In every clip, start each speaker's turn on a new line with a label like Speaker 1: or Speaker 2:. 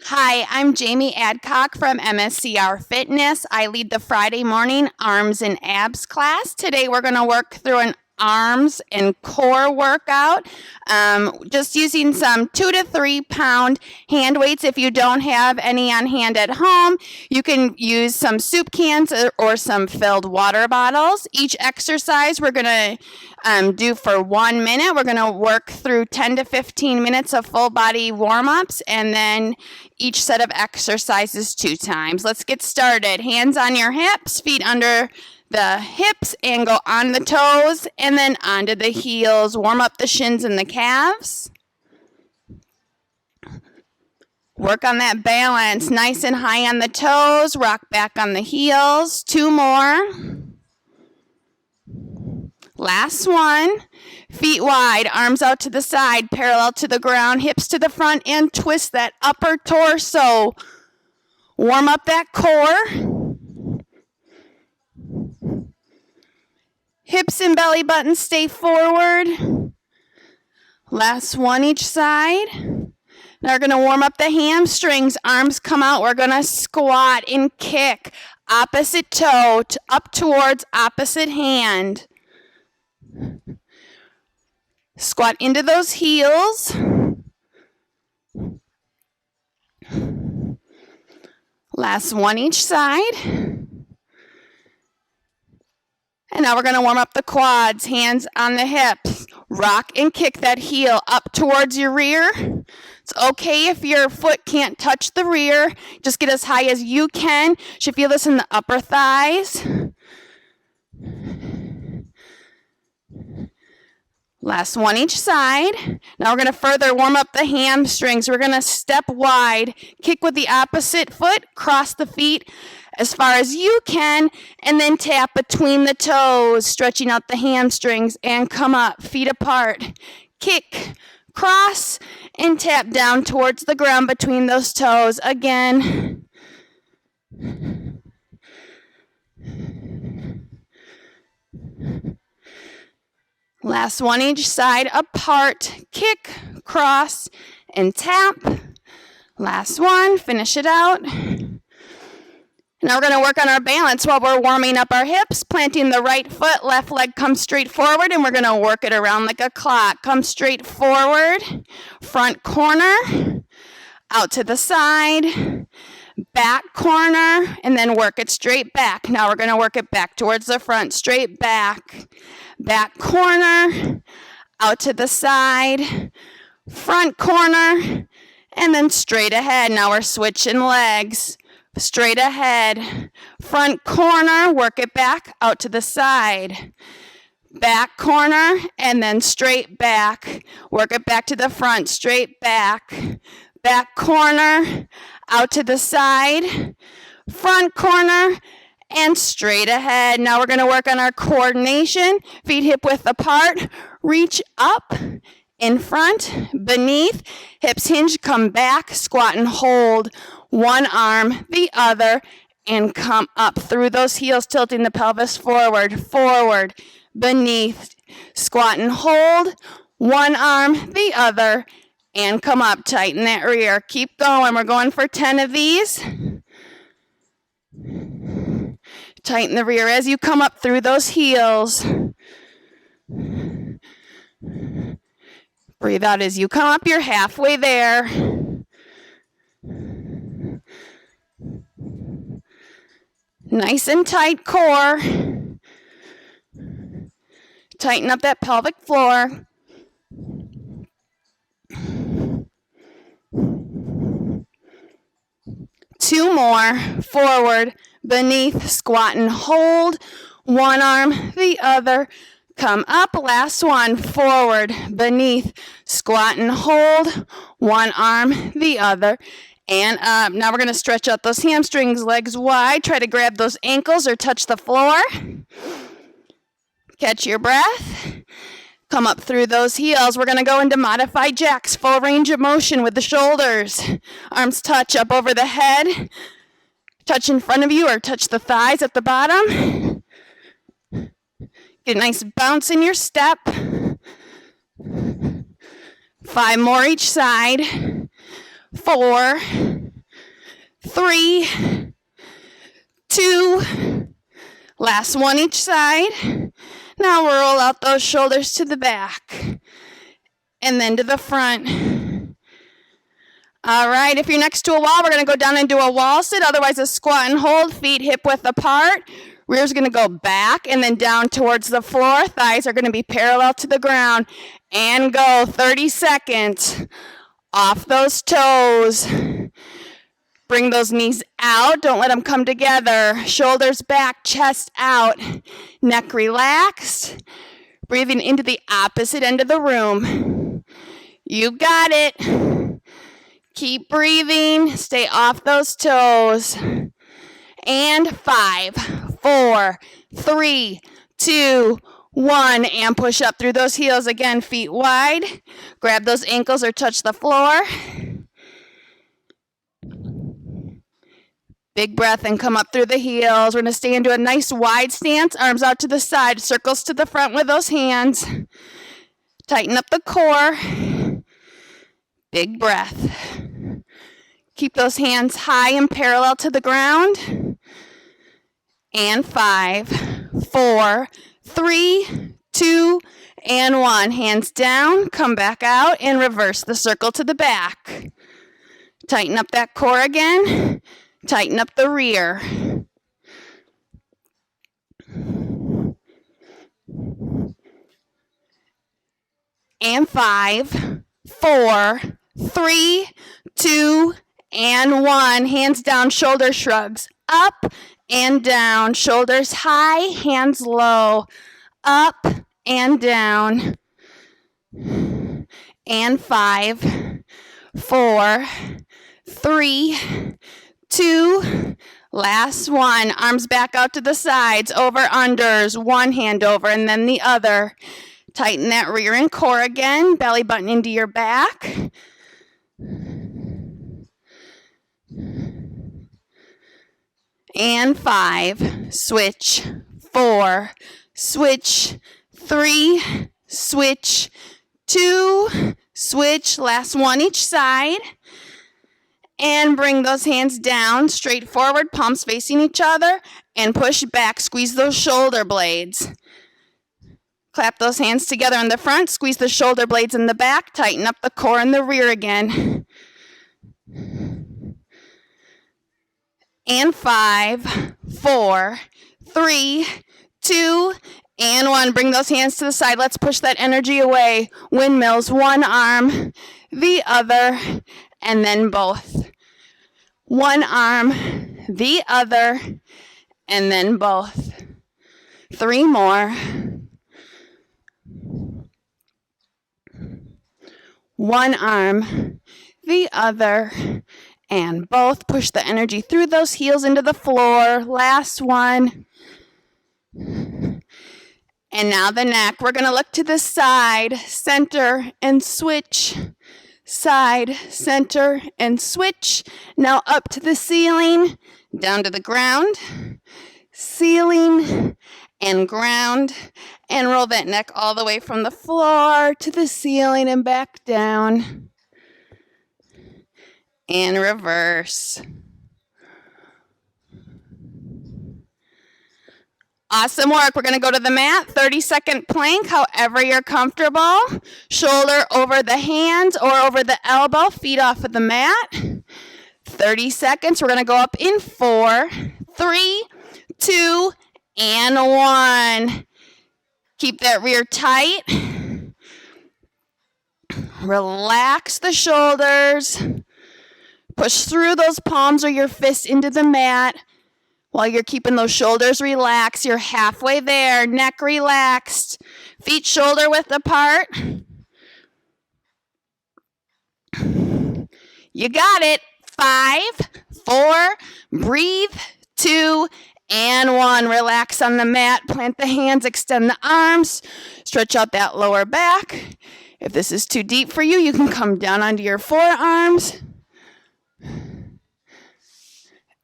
Speaker 1: Hi, I'm Jamie Adcock from MSCR Fitness. I lead the Friday morning arms and abs class. Today we're going to work through an arms and core workout, just using some 2 to 3 pound hand weights. If you don't have any on hand at home, you can use some soup cans or some filled water bottles. Each exercise we're going to do for 1 minute. We're going to work through 10 to 15 minutes of full body warm-ups, and then each set of exercises 2 times. Let's get started. Hands on your hips, feet under the hips, and go on the toes and then onto the heels. Warm up the shins and the calves. Work on that balance. Nice and high on the toes. Rock back on the heels. 2 more. Last one. Feet wide, arms out to the side, parallel to the ground, hips to the front, and twist that upper torso. Warm up that core. Hips and belly button stay forward. Last one each side. Now we're going to warm up the hamstrings. Arms come out. We're going to squat and kick. Opposite toe up towards opposite hand. Squat into those heels. Last one each side. And now we're going to warm up the quads, hands on the hips. Rock and kick that heel up towards your rear. It's okay if your foot can't touch the rear. Just get as high as you can. You should feel this in the upper thighs. Last one each side. Now we're going to further warm up the hamstrings. We're going to step wide, kick with the opposite foot, cross the feet as far as you can, and then tap between the toes, stretching out the hamstrings, and come up, feet apart. Kick, cross, and tap down towards the ground between those toes. Again. Last one each side, apart, kick, cross, and tap. Last one, finish it out. Now we're going to work on our balance while we're warming up our hips, planting the right foot, left leg comes straight forward, and we're going to work it around like a clock. Come straight forward, front corner, out to the side, back corner, and then work it straight back. Now we're going to work it back towards the front, straight back, back corner, out to the side, front corner, and then straight ahead. Now we're switching legs. Straight ahead, front corner, work it back, out to the side. Back corner, and then straight back. Work it back to the front, straight back. Back corner, out to the side. Front corner, and straight ahead. Now we're going to work on our coordination. Feet hip width apart. Reach up, in front, beneath. Hips hinge, come back, squat and hold. One arm, the other, and come up through those heels, tilting the pelvis forward, forward, beneath. Squat and hold. One arm, the other, and come up. Tighten that rear. Keep going. We're going for 10 of these. Tighten the rear as you come up through those heels. Breathe out as you come up. You're halfway there. Nice and tight core. Tighten up that pelvic floor. Two more. Forward, beneath, squat and hold. One arm, the other. Come up. Last one. Forward, beneath, squat and hold. One arm, the other. And up. Now we're going to stretch out those hamstrings, legs wide. Try to grab those ankles or touch the floor. Catch your breath. Come up through those heels. We're going to go into modified jacks, full range of motion with the shoulders. Arms touch up over the head. Touch in front of you or touch the thighs at the bottom. Get a nice bounce in your step. 5 more each side. 4, 3, 2, last one each side. Now roll out those shoulders to the back and then to the front. All right, if you're next to a wall, we're going to go down and do a wall sit, otherwise a squat and hold, feet hip width apart. Rear's going to go back and then down towards the floor. Thighs are going to be parallel to the ground. And go 30 seconds. Off those toes. Bring those knees out. Don't let them come together. Shoulders back, chest out. Neck relaxed. Breathing into the opposite end of the room. You got it. Keep breathing. Stay off those toes. And 5, 4, 3, 2, 1. And push up through those heels. Again, feet wide. Grab those ankles or touch the floor. Big breath and come up through the heels. We're going to stay into a nice wide stance. Arms out to the side. Circles to the front with those hands. Tighten up the core. Big breath. Keep those hands high and parallel to the ground. And 5, 4, 3, 2, and 1. Hands down. Come back out and reverse the circle to the back. Tighten up that core again. Tighten up the rear. And 5, 4, 3, 2, and 1. Hands down, shoulder shrugs. Up and down. Shoulders high, hands low. Up and down. And 5, 4, 3, 2, last one. Arms back out to the sides, over unders, one hand over and then the other. Tighten that rear and core again, belly button into your back. And 5, switch, 4, switch, 3, switch, 2, switch, last one each side. And bring those hands down, straight forward, palms facing each other, and push back. Squeeze those shoulder blades. Clap those hands together in the front, squeeze the shoulder blades in the back, tighten up the core in the rear again. And 5, 4, 3, 2, and 1. Bring those hands to the side. Let's push that energy away. Windmills, one arm, the other, and then both. One arm, the other, and then both. 3 more. One arm, the other, and both. Push the energy through those heels into the floor. Last one. And now the neck. We're going to look to the side, center, and switch. Side, center, and switch. Now up to the ceiling, down to the ground. Ceiling and ground. And roll that neck all the way from the floor to the ceiling and back down. And reverse. Awesome work. We're going to go to the mat, 30-second plank, however you're comfortable. Shoulder over the hands or over the elbow, feet off of the mat. 30 seconds. We're going to go up in 4, 3, 2, and 1. Keep that rear tight. Relax the shoulders. Push through those palms or your fists into the mat. While you're keeping those shoulders relaxed, you're halfway there. Neck relaxed. Feet shoulder width apart. You got it. 5, 4, breathe, 2, and 1. Relax on the mat. Plant the hands, extend the arms. Stretch out that lower back. If this is too deep for you, you can come down onto your forearms.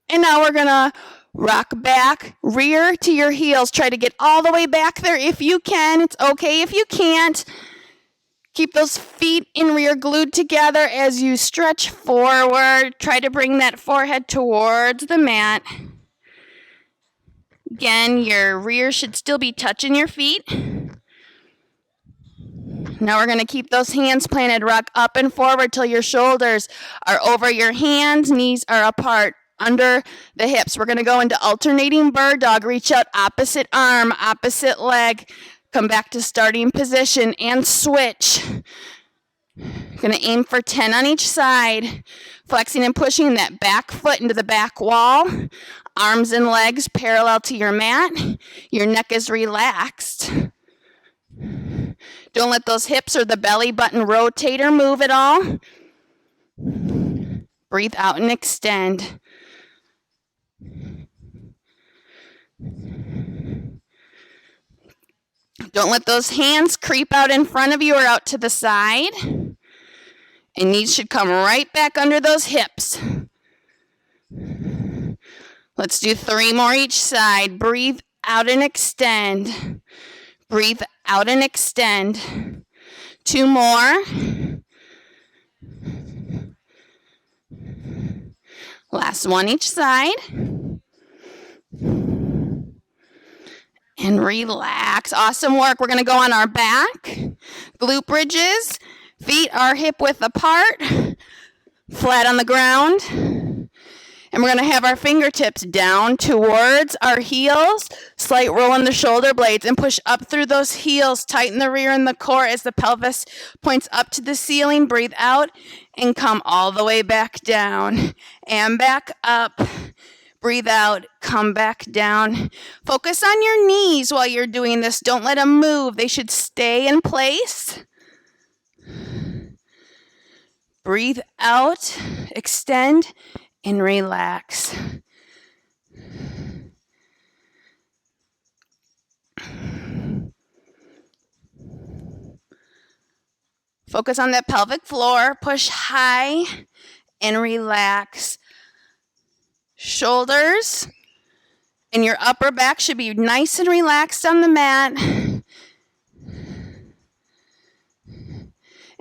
Speaker 1: And now we're going to rock back, rear to your heels. Try to get all the way back there if you can. It's okay if you can't. Keep those feet and rear glued together as you stretch forward. Try to bring that forehead towards the mat. Again, your rear should still be touching your feet. Now we're going to keep those hands planted. Rock up and forward till your shoulders are over your hands, knees are apart, under the hips. We're going to go into alternating bird dog. Reach out opposite arm, opposite leg. Come back to starting position and switch. Going to aim for 10 on each side. Flexing and pushing that back foot into the back wall. Arms and legs parallel to your mat. Your neck is relaxed. Don't let those hips or the belly button rotate or move at all. Breathe out and extend. Don't let those hands creep out in front of you or out to the side. And knees should come right back under those hips. Let's do 3 more each side. Breathe out and extend. Breathe out and extend. 2 more. Last one each side. And relax. Awesome work. We're going to go on our back. Glute bridges. Feet are hip width apart. Flat on the ground. And we're going to have our fingertips down towards our heels. Slight roll in the shoulder blades and push up through those heels. Tighten the rear and the core as the pelvis points up to the ceiling. Breathe out and come all the way back down. And back up. Breathe out, come back down. Focus on your knees while you're doing this. Don't let them move. They should stay in place. Breathe out, extend, and relax. Focus on that pelvic floor. Push high and relax. Shoulders and your upper back should be nice and relaxed on the mat.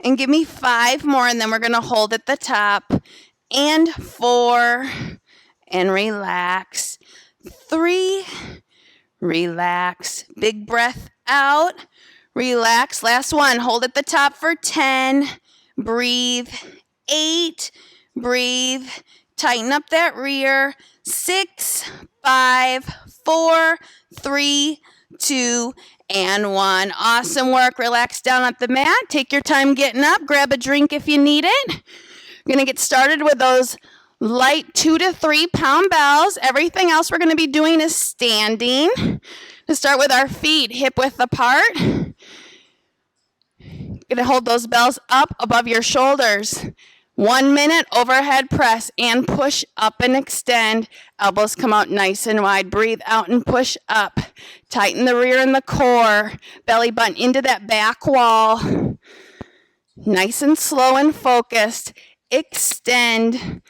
Speaker 1: And give me 5 more, and then we're going to hold at the top. And 4, and relax. 3, relax. Big breath out. Relax. Last one. Hold at the top for 10. Breathe. 8. Breathe. Tighten up that rear. 6, 5, 4, 3, 2, and 1. Awesome work. Relax down at the mat. Take your time getting up. Grab a drink if you need it. We're going to get started with those light 2 to 3 pound bells. Everything else we're going to be doing is standing. To start with our feet hip width apart. Going to hold those bells up above your shoulders. 1 minute overhead press and push up and extend. Elbows come out nice and wide. Breathe out and push up. Tighten the rear and the core. Belly button into that back wall. Nice and slow and focused. Extend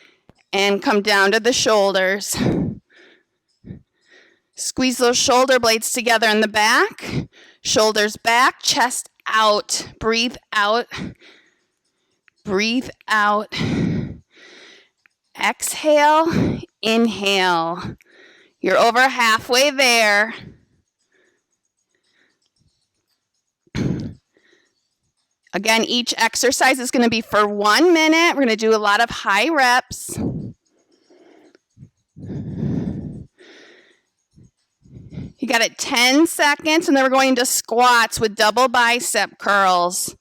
Speaker 1: and come down to the shoulders. Squeeze those shoulder blades together in the back. Shoulders back, chest out. Breathe out. Breathe out. Exhale, inhale. You're over halfway there. Again, each exercise is going to be for 1 minute. We're going to do a lot of high reps. You got it 10 seconds, and then we're going into squats with double bicep curls.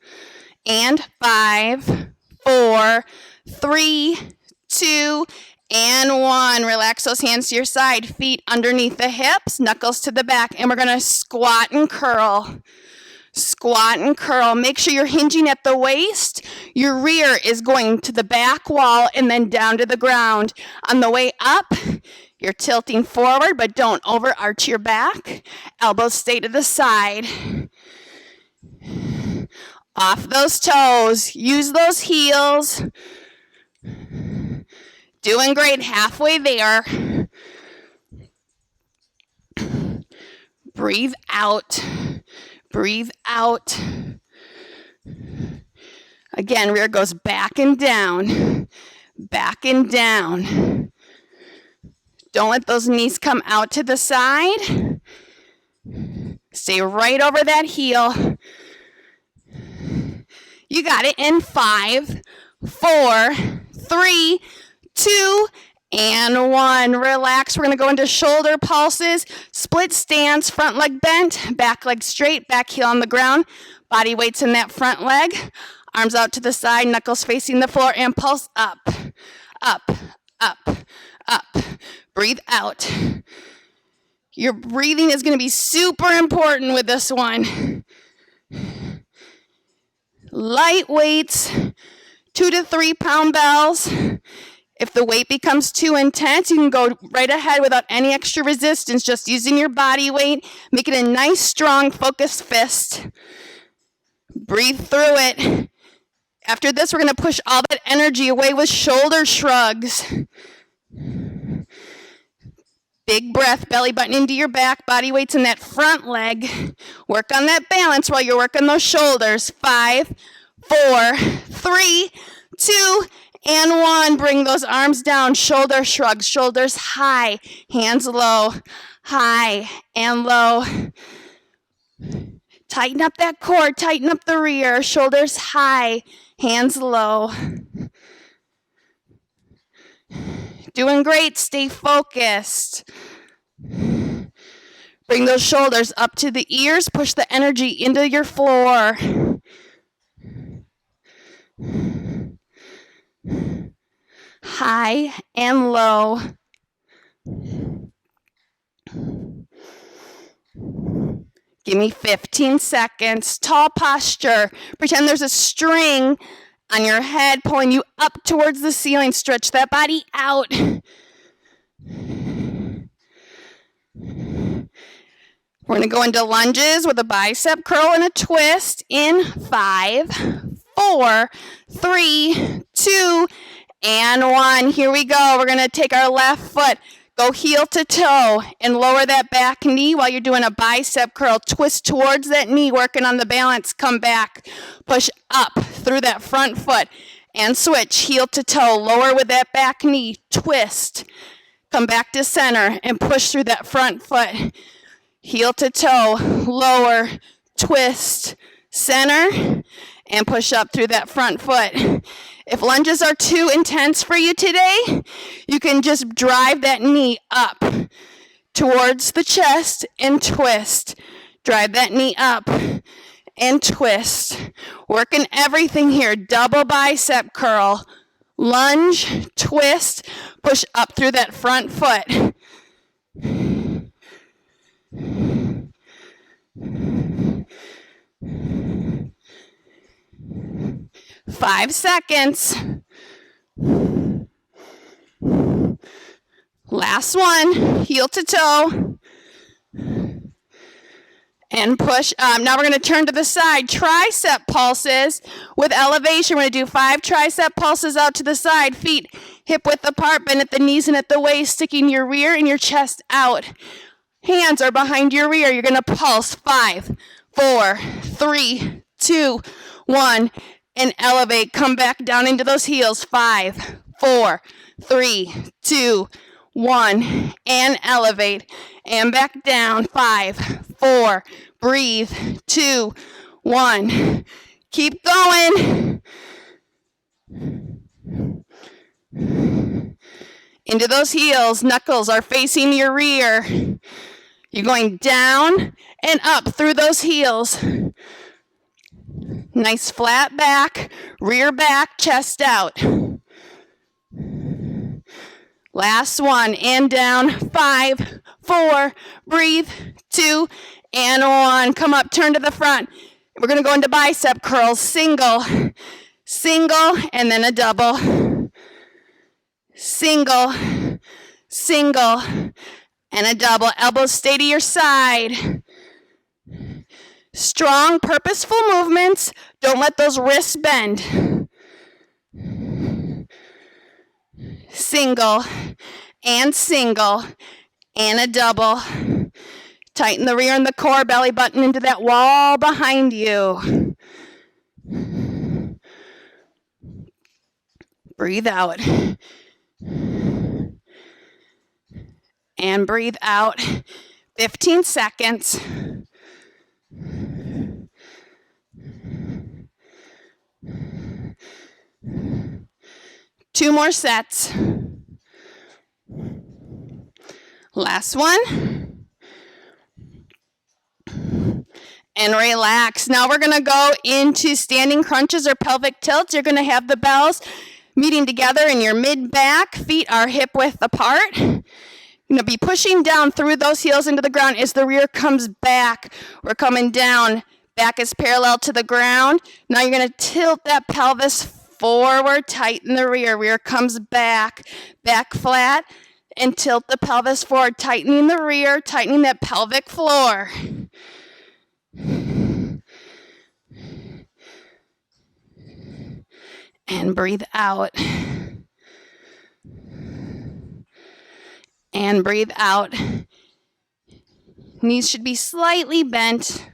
Speaker 1: And 5, 4, 3, 2, and 1. Relax those hands to your side. Feet underneath the hips, knuckles to the back. And we're going to squat and curl. Squat and curl. Make sure you're hinging at the waist. Your rear is going to the back wall and then down to the ground. On the way up, you're tilting forward, but don't overarch your back. Elbows stay to the side. Off those toes. Use those heels. Doing great. Halfway there. Breathe out. Breathe out. Again, rear goes back and down, back and down. Don't let those knees come out to the side. Stay right over that heel. You got it in 5, 4, 3, 2, and 1. Relax. We're going to go into shoulder pulses, split stance, front leg bent, back leg straight, back heel on the ground. Body weight's in that front leg. Arms out to the side, knuckles facing the floor, and pulse up, up, up, up. Breathe out. Your breathing is going to be super important with this one. Light weights, 2 to 3 pound bells. If the weight becomes too intense, you can go right ahead without any extra resistance, just using your body weight. Make it a nice, strong, focused fist. Breathe through it. After this, we're going to push all that energy away with shoulder shrugs. Big breath, belly button into your back, body weight's in that front leg. Work on that balance while you're working those shoulders. 5, 4, 3, 2, and 1. Bring those arms down, shoulder shrugs, shoulders high, hands low, high and low. Tighten up that core, tighten up the rear, shoulders high, hands low. Doing great, stay focused. Bring those shoulders up to the ears, push the energy into your floor. High and low. Give me 15 seconds. Tall posture. Pretend there's a string on your head pulling you up towards the ceiling. Stretch that body out. We're going to go into lunges with a bicep curl and a twist in 5, 4, 3, 2, and 1. Here we go. We're going to take our left foot, go heel to toe, and lower that back knee while you're doing a bicep curl. Twist towards that knee, working on the balance. Come back. Push up through that front foot and switch heel to toe. Lower with that back knee. Twist. Come back to center and push through that front foot. Heel to toe. Lower. Twist. Center. And push up through that front foot. If lunges are too intense for you today, you can just drive that knee up towards the chest and twist. Drive that knee up and twist. Working everything here. Double bicep curl. Lunge, twist, push up through that front foot. 5 seconds. Last one, heel to toe. And push up. Now we're going to turn to the side. Tricep pulses with elevation. We're going to do 5 tricep pulses out to the side. Feet hip width apart, bend at the knees and at the waist, sticking your rear and your chest out. Hands are behind your rear. You're going to pulse. 5, 4, 3, 2, 1. And elevate. Come back down into those heels. 5, 4, 3, 2, 1. And elevate. And back down. 5, 4. Breathe. 2, 1. Keep going. Into those heels. Knuckles are facing your rear. You're going down and up through those heels. Nice flat back, rear back, chest out. Last one, and down. 5, 4, breathe. 2, and 1. Come up, turn to the front. We're going to go into bicep curls. Single, single, and then a double. Single, single, and a double. Elbows stay to your side. Strong, purposeful movements. Don't let those wrists bend. Single, and a double. Tighten the rear and the core, belly button into that wall behind you. Breathe out. And breathe out. 15 seconds. Two more sets. Last one. And relax. Now we're going to go into standing crunches or pelvic tilts. You're going to have the bells meeting together in your mid-back. Feet are hip-width apart. You're going to be pushing down through those heels into the ground as the rear comes back. We're coming down. Back is parallel to the ground. Now you're going to tilt that pelvis forward, tighten the rear. Rear comes back, back flat, and tilt the pelvis forward, tightening the rear, tightening that pelvic floor. And breathe out. And breathe out. Knees should be slightly bent.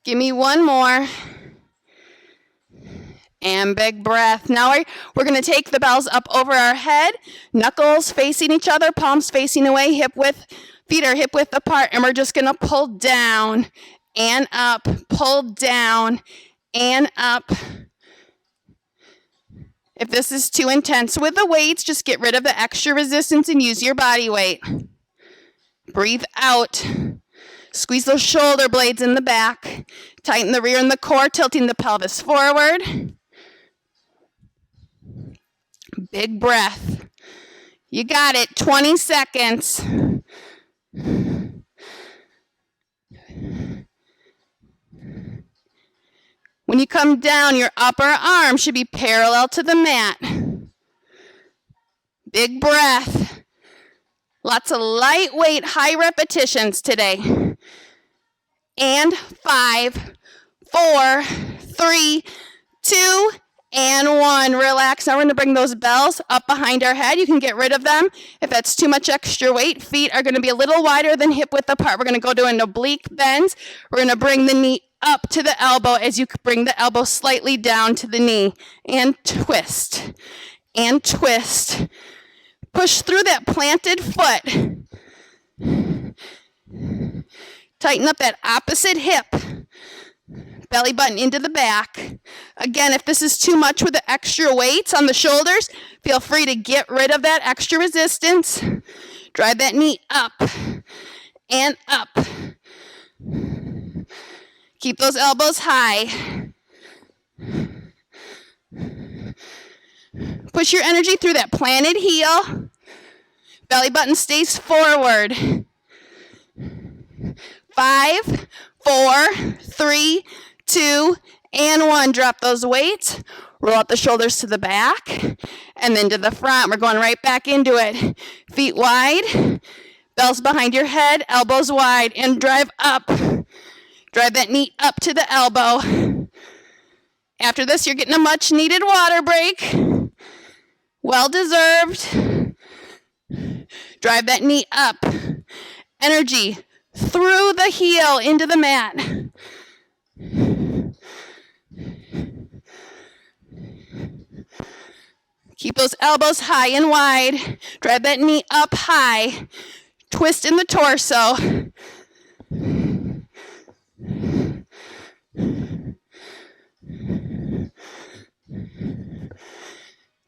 Speaker 1: Give me one more. And big breath. Now we're going to take the bells up over our head, knuckles facing each other, palms facing away, feet are hip width apart, and we're just going to pull down and up, pull down and up. If this is too intense with the weights, just get rid of the extra resistance and use your body weight. Breathe out. Squeeze those shoulder blades in the back. Tighten the rear and the core, tilting the pelvis forward. Big breath. You got it. 20 seconds. When you come down, your upper arm should be parallel to the mat. Big breath. Lots of lightweight, high repetitions today. And 5, 4, 3, 2, and 1. Relax. Now we're going to bring those bells up behind our head. You can get rid of them if that's too much extra weight. Feet are going to be a little wider than hip width apart. We're going to go to an oblique bends. We're going to bring the knee up to the elbow as you bring the elbow slightly down to the knee. And twist. And twist. Push through that planted foot. Tighten up that opposite hip. Belly button into the back. Again, if this is too much with the extra weights on the shoulders, feel free to get rid of that extra resistance. Drive that knee up and up. Keep those elbows high. Push your energy through that planted heel. Belly button stays forward. 5, 4, 3, 2, and 1. Drop those weights. Roll out the shoulders to the back and then to the front. We're going right back into it. Feet wide. Bells behind your head. Elbows wide. And drive up. Drive that knee up to the elbow. After this, you're getting a much needed water break. Well deserved. Drive that knee up. Energy through the heel into the mat. Keep those elbows high and wide. Drive that knee up high. Twist in the torso.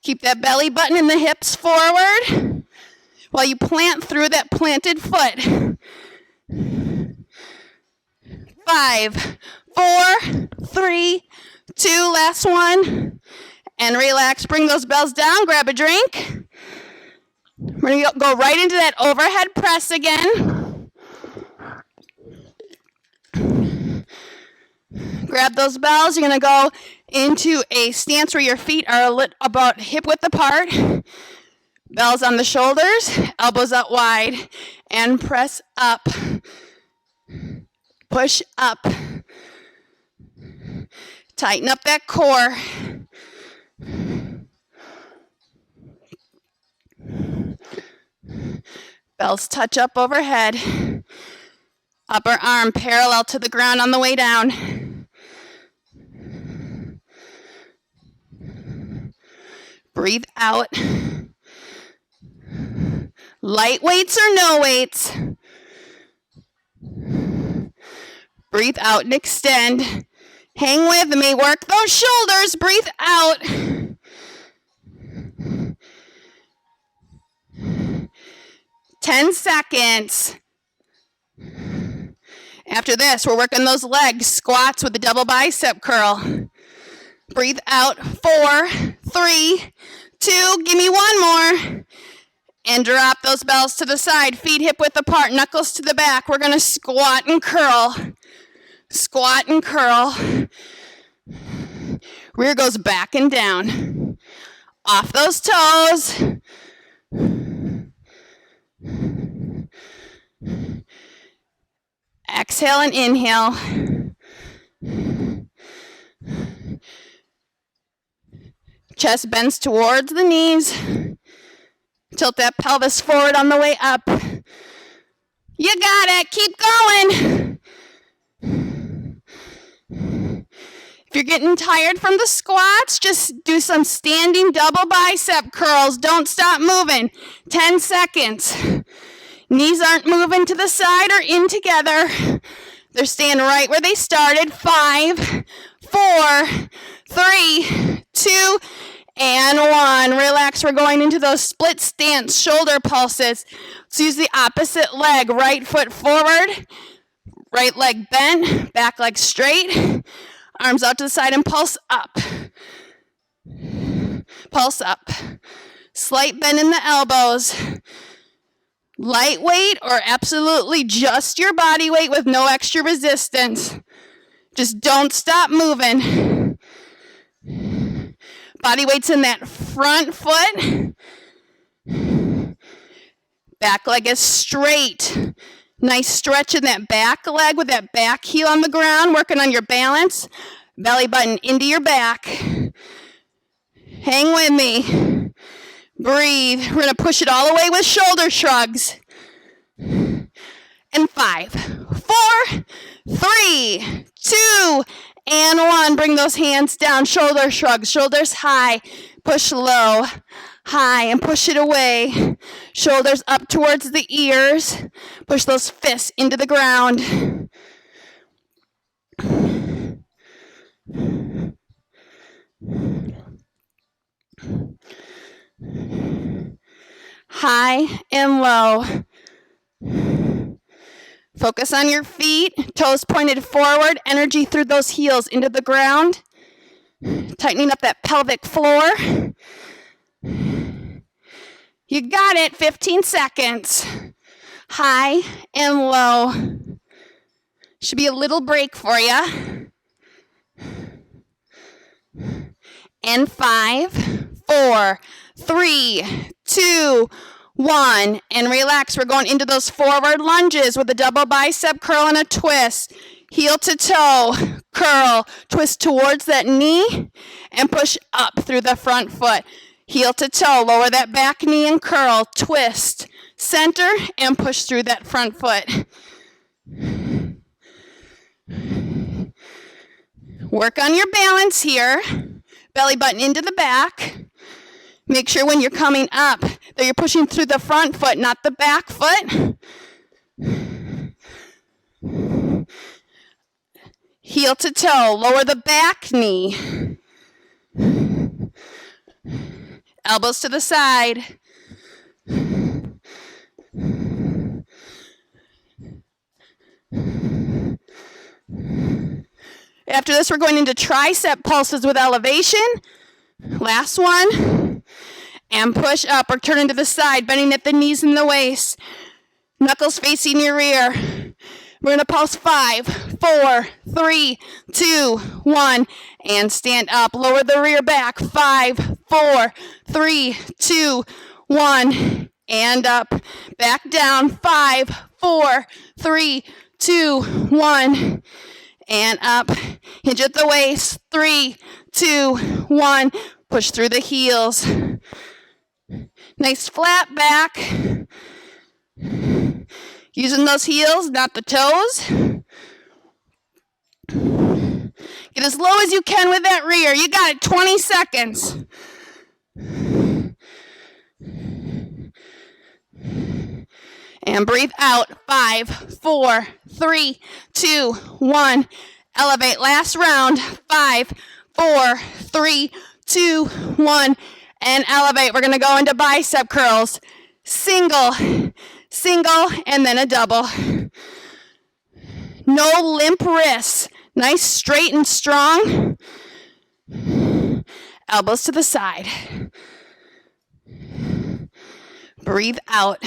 Speaker 1: Keep that belly button and the hips forward while you plant through that planted foot. 5, 4, 3, 2, last one. And relax. Bring those bells down. Grab a drink. We're going to go right into that overhead press again. Grab those bells. You're going to go into a stance where your feet are about hip width apart. Bells on the shoulders. Elbows out wide. And press up. Push up. Tighten up that core. Bells touch up overhead. Upper arm parallel to the ground on the way down. Breathe out. Light weights or no weights. Breathe out and extend. Hang with me. Work those shoulders. Breathe out. 10 seconds. After this, we're working those legs. Squats with the double bicep curl. Breathe out. 4, 3, 2. Give me one more. And drop those bells to the side. Feet hip width apart. Knuckles to the back. We're going to squat and curl. Squat and curl. Rear goes back and down. Off those toes. Exhale and inhale. Chest bends towards the knees. Tilt that pelvis forward on the way up. You got it. Keep going. If you're getting tired from the squats, just do some standing double bicep curls. Don't stop moving. 10 seconds. Knees aren't moving to the side or in together. They're staying right where they started. 5, 4, 3, 2, and 1. Relax. We're going into those split stance shoulder pulses. Let's use the opposite leg. Right foot forward. Right leg bent. Back leg straight. Arms out to the side and pulse up. Pulse up. Slight bend in the elbows. Lightweight or absolutely just your body weight with no extra resistance. Just don't stop moving. Body weight's in that front foot. Back leg is straight. Nice stretch in that back leg with that back heel on the ground, working on your balance. Belly button into your back. Hang with me. Breathe. We're going to push it all the way with shoulder shrugs. And 5, 4, 3, 2, and 1. Bring those hands down. Shoulder shrugs. Shoulders high. Push low. High and push it away. Shoulders up towards the ears. Push those fists into the ground. High and low. Focus on your feet. Toes pointed forward. Energy through those heels into the ground. Tightening up that pelvic floor. You got it. 15 seconds. High and low. Should be a little break for you. And 5, 4, 3, 2, 1. And relax. We're going into those forward lunges with a double bicep curl and a twist. Heel to toe, curl, twist towards that knee, and push up through the front foot. Heel to toe, lower that back knee and curl, twist, center, and push through that front foot. Work on your balance here. Belly button into the back. Make sure when you're coming up that you're pushing through the front foot, not the back foot. Heel to toe, lower the back knee. Elbows to the side. After this, we're going into tricep pulses with elevation. Last one. And push up or turn into the side, bending at the knees and the waist. Knuckles facing your rear. We're going to pulse 5, 4, 3, 2, 1, and stand up. Lower the rear back. 5, 4, 3, 2, 1, and up. Back down. 5, 4, 3, 2, 1, and up. Hinge at the waist. 3, 2, 1. Push through the heels. Nice flat back. Using those heels, not the toes. Get as low as you can with that rear. You got it, 20 seconds. And breathe out. 5, 4, 3, 2, 1. Elevate. Last round. 5, 4, 3, 2, 1. And elevate. We're going to go into bicep curls. Single, single, and then a double. No limp wrists. Nice, straight, and strong. Elbows to the side. Breathe out.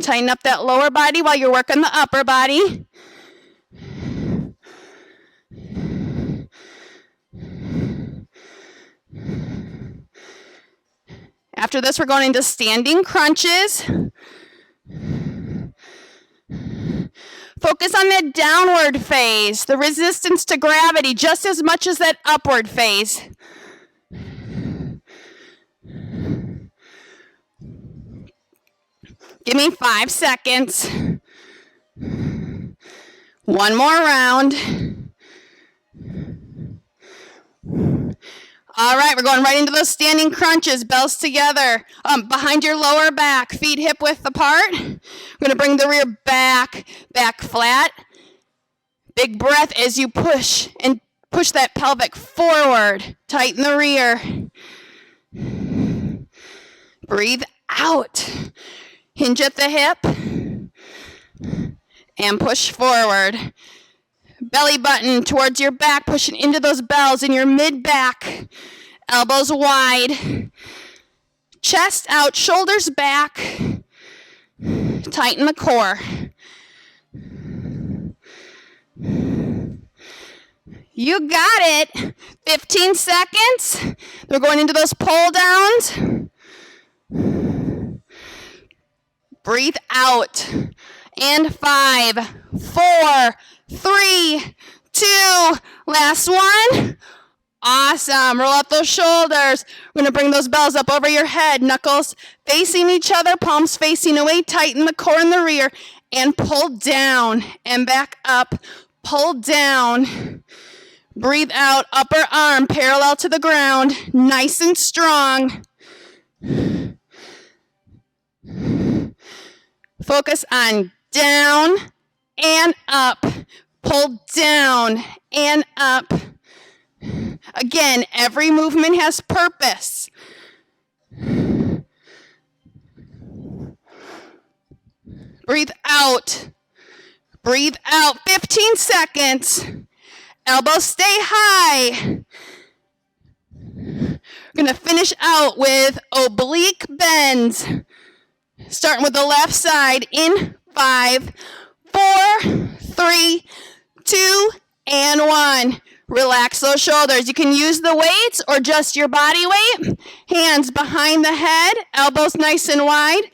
Speaker 1: Tighten up that lower body while you're working the upper body. After this, we're going into standing crunches. Focus on that downward phase, the resistance to gravity, just as much as that upward phase. Give me 5 seconds. One more round. All right, we're going right into those standing crunches, bells together, behind your lower back, feet hip width apart. We're going to bring the rear back flat. Big breath as you push that pelvic forward. Tighten the rear. Breathe out. Hinge at the hip and push forward. Belly button towards your back, pushing into those bells in your mid-back. Elbows wide. Chest out, shoulders back. Tighten the core. You got it. 15 seconds. We're going into those pull downs. Breathe out. And 5, 4, 3, 2, last one. Awesome. Roll up those shoulders. We're going to bring those bells up over your head. Knuckles facing each other, palms facing away. Tighten the core in the rear. And pull down and back up. Pull down. Breathe out. Upper arm parallel to the ground. Nice and strong. Focus on down and up. Pull down and up. Again, every movement has purpose. Breathe out. Breathe out. 15 seconds. Elbows stay high. We're going to finish out with oblique bends. Starting with the left side in 5, 4, 3, 2, and 1. Relax those shoulders. You can use the weights or just your body weight. Hands behind the head, elbows nice and wide.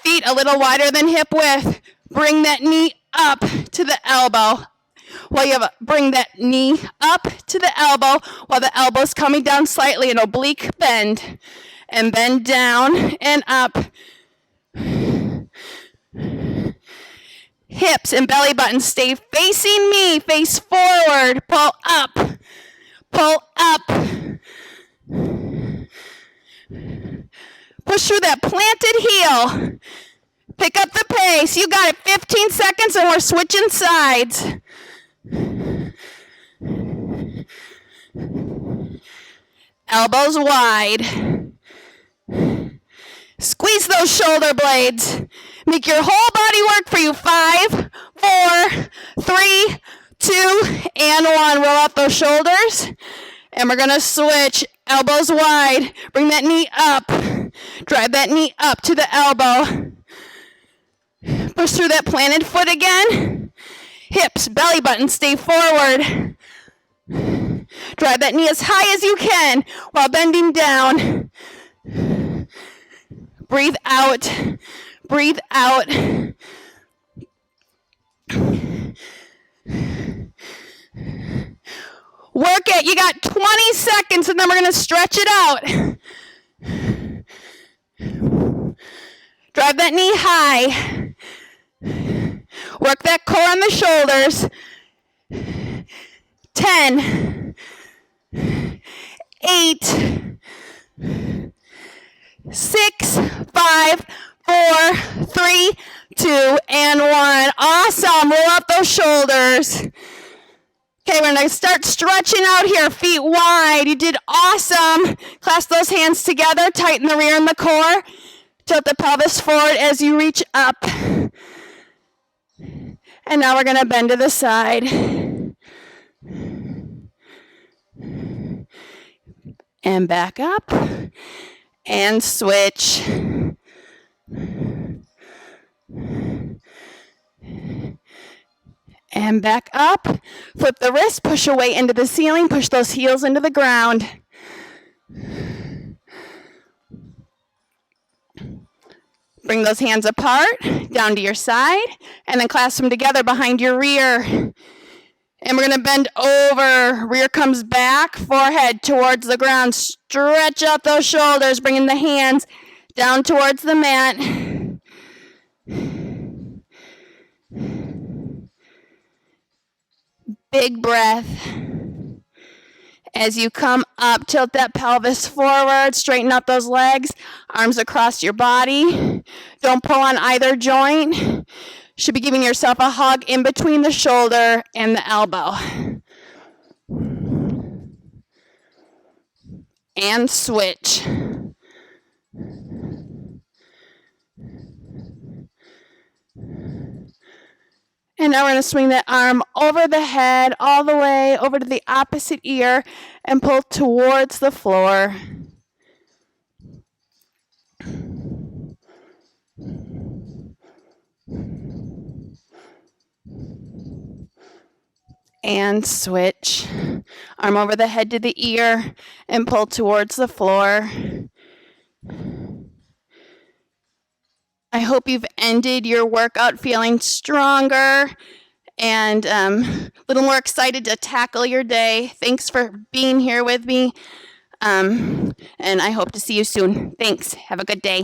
Speaker 1: Feet a little wider than hip width. Bring that knee up to the elbow. Bring that knee up to the elbow while the elbow's coming down slightly, an oblique bend. And bend down and up. Hips and belly button stay facing me. Face forward. Pull up. Pull up. Push through that planted heel. Pick up the pace. You got it. 15 seconds and we're switching sides. Elbows wide. Squeeze those shoulder blades. Make your whole body work for you. 5, 4, 3, 2, and 1. Roll out those shoulders. And we're going to switch. Elbows wide. Bring that knee up. Drive that knee up to the elbow. Push through that planted foot again. Hips, belly button, stay forward. Drive that knee as high as you can while bending down. Breathe out. Breathe out. Work it. You got 20 seconds and then we're going to stretch it out. Drive that knee high. Work that core on the shoulders. 10, 8, 6, 5, 4, 3, 2, and 1. Awesome. Roll out those shoulders. Okay, we're going to start stretching out here, feet wide. You did awesome. Clasp those hands together, tighten the rear and the core. Tilt the pelvis forward as you reach up. And now we're going to bend to the side. And back up. And switch. And back up. Flip the wrist, push your weight into the ceiling, push those heels into the ground. Bring those hands apart, down to your side, and then clasp them together behind your rear. And we're going to bend over. Rear comes back, forehead towards the ground. Stretch out those shoulders, bringing the hands down towards the mat. Big breath. As you come up, tilt that pelvis forward, straighten out those legs, arms across your body. Don't pull on either joint. Should be giving yourself a hug in between the shoulder and the elbow. And switch. And now we're going to swing that arm over the head, all the way over to the opposite ear, and pull towards the floor. And switch. Arm over the head to the ear, and pull towards the floor. I hope you've ended your workout feeling stronger and a little more excited to tackle your day. Thanks for being here with me, and I hope to see you soon. Thanks. Have a good day.